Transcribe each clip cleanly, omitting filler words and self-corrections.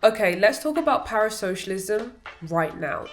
Okay, let's talk about parasocialism right now.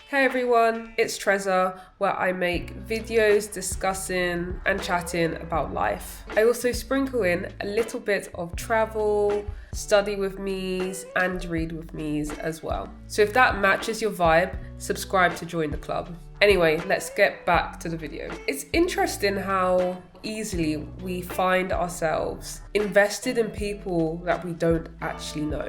Hey everyone, it's Trezor, where I make videos discussing and chatting about life. I also sprinkle in a little bit of travel, study with me's, and read with me's as well. So if that matches your vibe, subscribe to join the club. Anyway, let's get back to the video. It's interesting how easily we find ourselves invested in people that we don't actually know.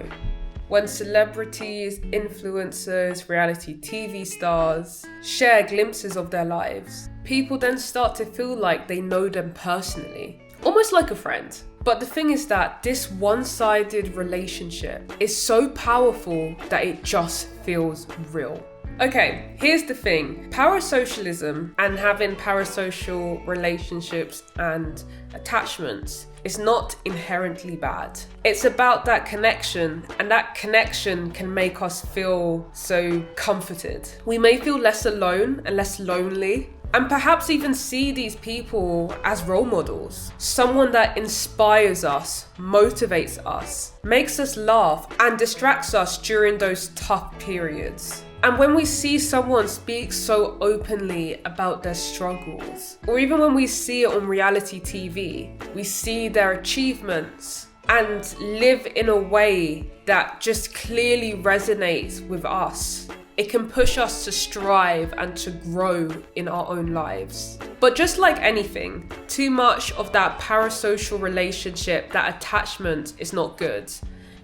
When celebrities, influencers, reality TV stars share glimpses of their lives, people then start to feel like they know them personally, almost like a friend. But the thing is that this one-sided relationship is so powerful that it just feels real. Okay, here's the thing. Parasocialism and having parasocial relationships and attachments is not inherently bad. It's about that connection, and that connection can make us feel so comforted. We may feel less alone and less lonely, and perhaps even see these people as role models. Someone that inspires us, motivates us, makes us laugh, and distracts us during those tough periods. And when we see someone speak so openly about their struggles, or even when we see it on reality TV, we see their achievements and live in a way that just clearly resonates with us, it can push us to strive and to grow in our own lives. But just like anything, too much of that parasocial relationship, that attachment, is not good.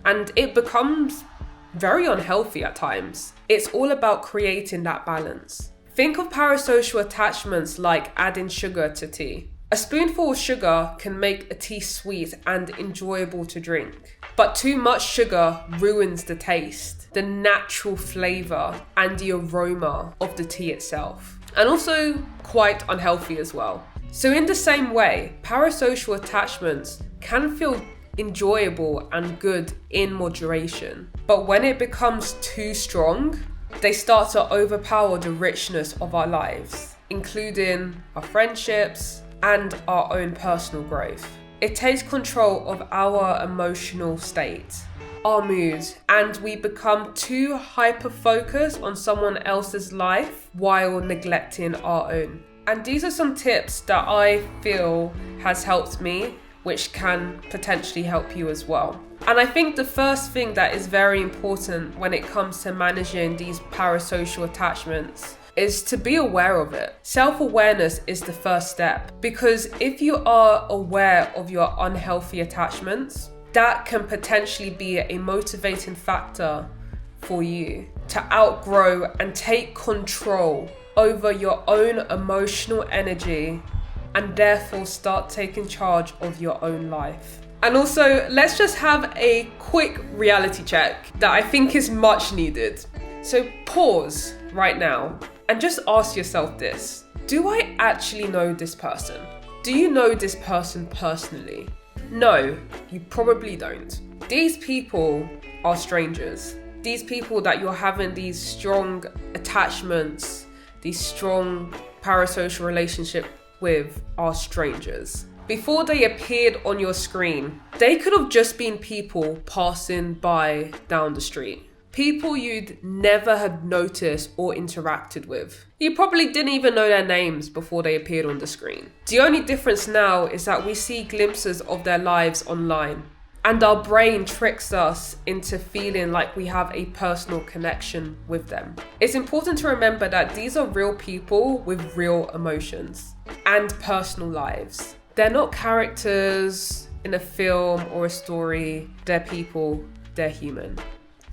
And it becomes very unhealthy at times. It's all about creating that balance. Think of parasocial attachments like adding sugar to tea. A spoonful of sugar can make a tea sweet and enjoyable to drink. But too much sugar ruins the taste, the natural flavour and the aroma of the tea itself. And also quite unhealthy as well. So in the same way, parasocial attachments can feel enjoyable and good in moderation. But when it becomes too strong, they start to overpower the richness of our lives, including our friendships and our own personal growth. It takes control of our emotional state, our moods, and we become too hyper-focused on someone else's life while neglecting our own. And these are some tips that I feel has helped me, which can potentially help you as well. And I think the first thing that is very important when it comes to managing these parasocial attachments is to be aware of it. Self-awareness is the first step, because if you are aware of your unhealthy attachments, that can potentially be a motivating factor for you to outgrow and take control over your own emotional energy, and therefore start taking charge of your own life. And also, let's just have a quick reality check that I think is much needed. So pause right now and just ask yourself this. Do I actually know this person? Do you know this person personally? No, you probably don't. These people are strangers. These people that you're having these strong attachments, these strong parasocial relationships with are strangers. Before they appeared on your screen, they could have just been people passing by down the street. People you'd never had noticed or interacted with. You probably didn't even know their names before they appeared on the screen. The only difference now is that we see glimpses of their lives online, and our brain tricks us into feeling like we have a personal connection with them. It's important to remember that these are real people with real emotions and personal lives. They're not characters in a film or a story. They're people, they're human,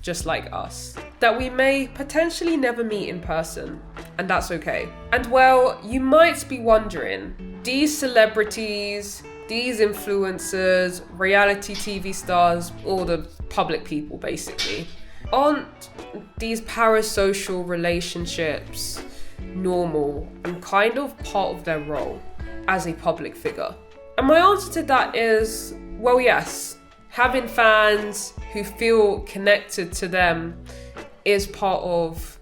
just like us, that we may potentially never meet in person, and that's okay. And well, you might be wondering, these celebrities, these influencers, reality TV stars, all the public people basically, aren't these parasocial relationships normal and kind of part of their role as a public figure? And my answer to that is, well, yes. Having fans who feel connected to them is part of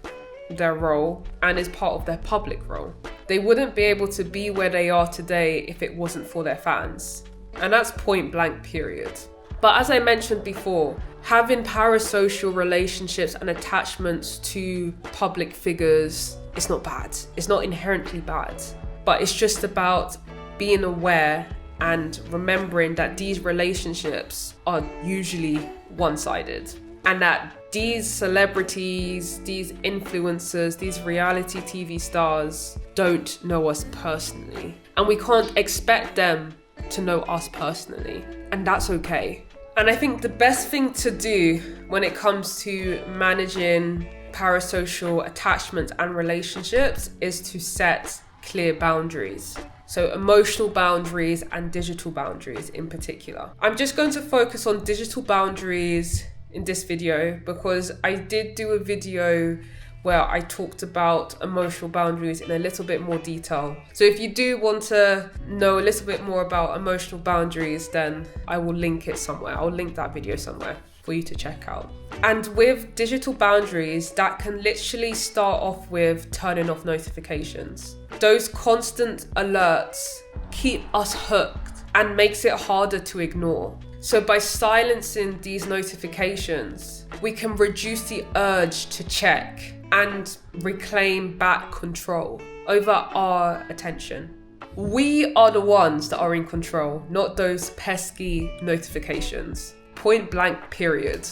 their role and is part of their public role. They wouldn't be able to be where they are today if it wasn't for their fans. And that's point blank, period. But as I mentioned before, having parasocial relationships and attachments to public figures is not bad. It's not inherently bad, but it's just about being aware and remembering that these relationships are usually one-sided, and that these celebrities, these influencers, these reality TV stars don't know us personally, and we can't expect them to know us personally, and that's okay. And I think the best thing to do when it comes to managing parasocial attachments and relationships is to set clear boundaries. So emotional boundaries and digital boundaries in particular. I'm just going to focus on digital boundaries in this video because I did do a video where I talked about emotional boundaries in a little bit more detail. So if you do want to know a little bit more about emotional boundaries, then I will link it somewhere. I'll link that video somewhere for you to check out. And with digital boundaries, that can literally start off with turning off notifications. Those constant alerts keep us hooked and makes it harder to ignore. So by silencing these notifications, we can reduce the urge to check and reclaim back control over our attention. We are the ones that are in control, not those pesky notifications. Point blank, period.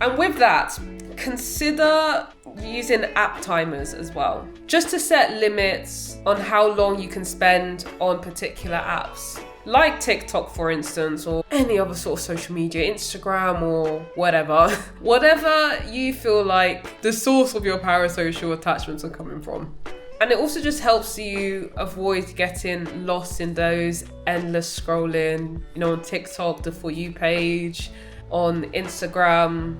And with that, consider using app timers as well, just to set limits on how long you can spend on particular apps, like TikTok, for instance, or any other sort of social media, Instagram or whatever. Whatever you feel like the source of your parasocial attachments are coming from. And it also just helps you avoid getting lost in those endless scrolling, on TikTok, the For You page, on Instagram,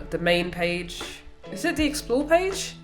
the main page. Is it the Explore page?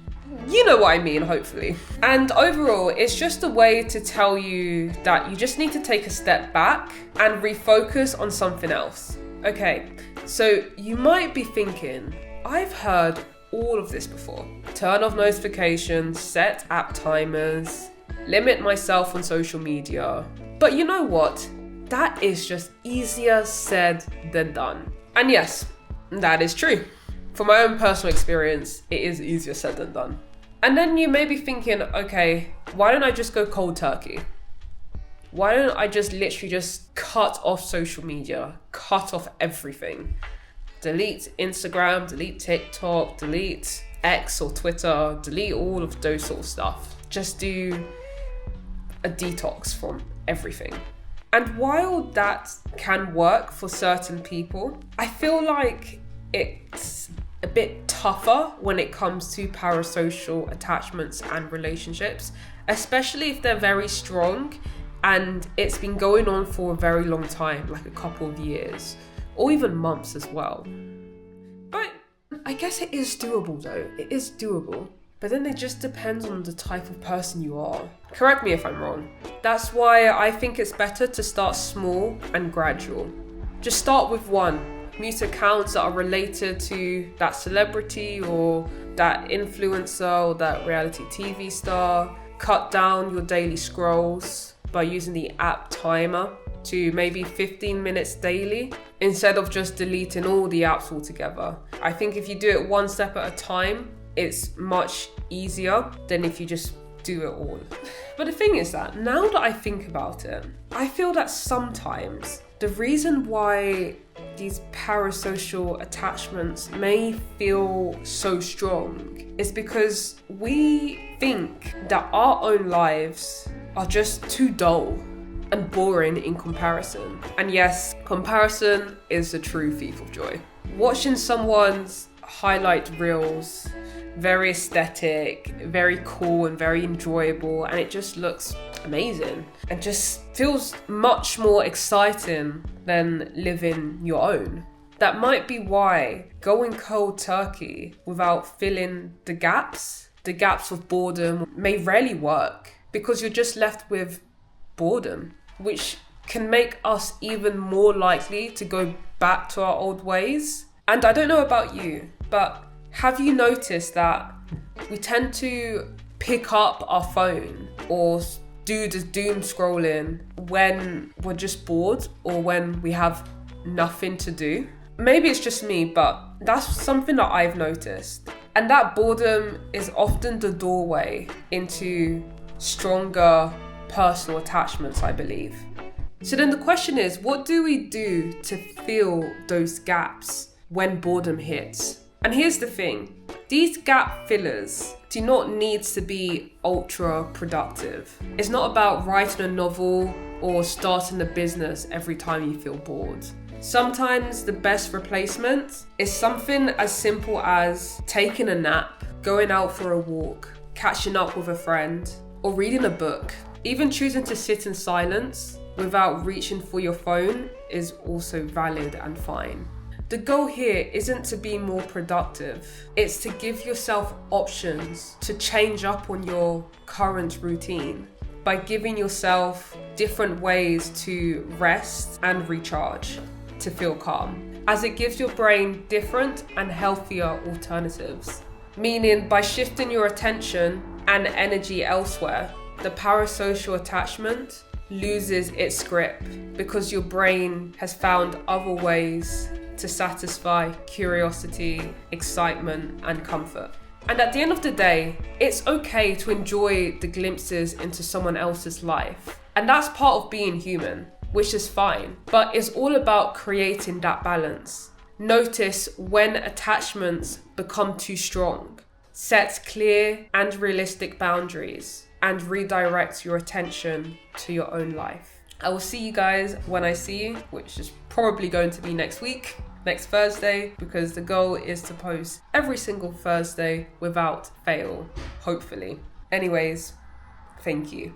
You know what I mean, hopefully. And overall, it's just a way to tell you that you just need to take a step back and refocus on something else. Okay, so you might be thinking, I've heard all of this before. Turn off notifications, set app timers, limit myself on social media. But you know what? That is just easier said than done. And yes, that is true. From my own personal experience, it is easier said than done. And then you may be thinking, okay, why don't I just go cold turkey? Why don't I just literally just cut off social media, cut off everything? Delete Instagram, delete TikTok, delete X or Twitter, delete all of those sort of stuff. Just do a detox from everything. And while that can work for certain people, I feel like it's a bit tougher when it comes to parasocial attachments and relationships, especially if they're very strong and it's been going on for a very long time, like a couple of years, or even months as well. But I guess it is doable though, it is doable. But then it just depends on the type of person you are. Correct me if I'm wrong. That's why I think it's better to start small and gradual. Just start with one. Mute accounts that are related to that celebrity or that influencer or that reality TV star. Cut down your daily scrolls by using the app timer to maybe 15 minutes daily instead of just deleting all the apps altogether. I think if you do it one step at a time, it's much easier than if you just do it all. But the thing is that now that I think about it, I feel that sometimes the reason why these parasocial attachments may feel so strong is because we think that our own lives are just too dull and boring in comparison. And yes, comparison is the true thief of joy. Watching someone's highlight reels, very aesthetic, very cool and very enjoyable, and it just looks amazing and just feels much more exciting than living your own. That might be why going cold turkey without filling the gaps of boredom may rarely work, because you're just left with boredom, which can make us even more likely to go back to our old ways. And I don't know about you, but have you noticed that we tend to pick up our phone or do the doom scrolling when we're just bored or when we have nothing to do. Maybe it's just me, but that's something that I've noticed. And that boredom is often the doorway into stronger personal attachments, I believe. So then the question is, what do we do to fill those gaps when boredom hits? And here's the thing, these gap fillers do not need to be ultra productive. It's not about writing a novel or starting a business every time you feel bored. Sometimes the best replacement is something as simple as taking a nap, going out for a walk, catching up with a friend, or reading a book. Even choosing to sit in silence without reaching for your phone is also valid and fine. The goal here isn't to be more productive. It's to give yourself options to change up on your current routine by giving yourself different ways to rest and recharge, to feel calm, as it gives your brain different and healthier alternatives. Meaning, by shifting your attention and energy elsewhere, the parasocial attachment loses its grip because your brain has found other ways to satisfy curiosity, excitement, and comfort. And at the end of the day, it's okay to enjoy the glimpses into someone else's life. And that's part of being human, which is fine. But it's all about creating that balance. Notice when attachments become too strong. Set clear and realistic boundaries and redirect your attention to your own life. I will see you guys when I see you, which is probably going to be next week, next Thursday, because the goal is to post every single Thursday without fail, hopefully. Anyways, thank you.